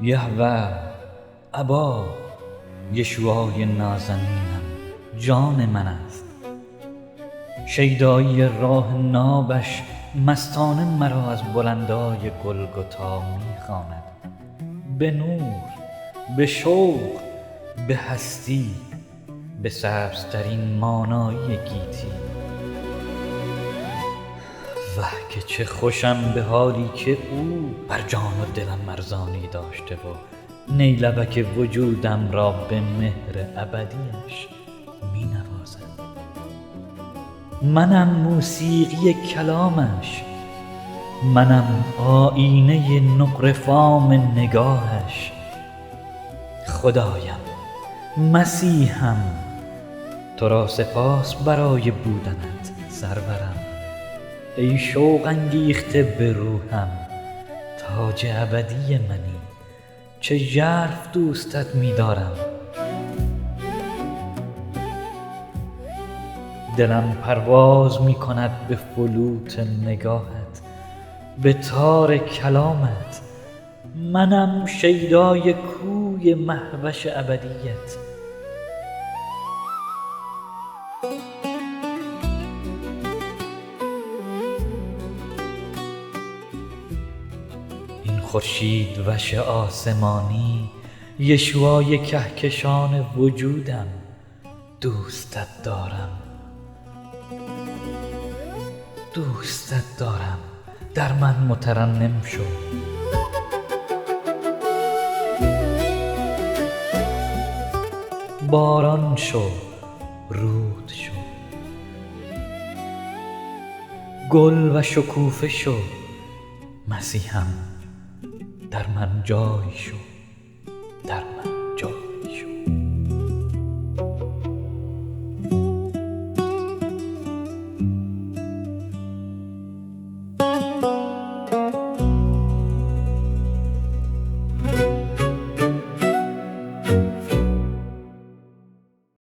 یهوه ابا، یشوعای نازنینم جان من است. شیدایی راه نابش مستانه مرا از بلندای گلگتا می خواند. به نور، به شوق، به هستی، به سبزترین مانایی گیتی. وه که چه خوشم به حالی که او بر جان و دلم ارزانی داشته و نیلبک وجودم را به مهر ابدیش می نوازد. منم موسیقی کلامش، منم آیینه نقره فام نگاهش. خدایم، مسیحم، تو را سپاس برای بودنت سرورم. ای شوق انگیخته به روحم، تاج ابدی منی، چه ژرف دوستت می دارم. دلم پرواز می کند به فلوت نگاهت، به تار کلامت. منم شیدای کوی مهوش ابدیت. این خورشید وش آسمانی، یشوعای کهکشان وجودم. دوستت دارم، دوستت دارم، در من مترنم شو. باران شو، رود شو، گل و شکوفه شو. مسیحم، در من جای شو، در من جای شو.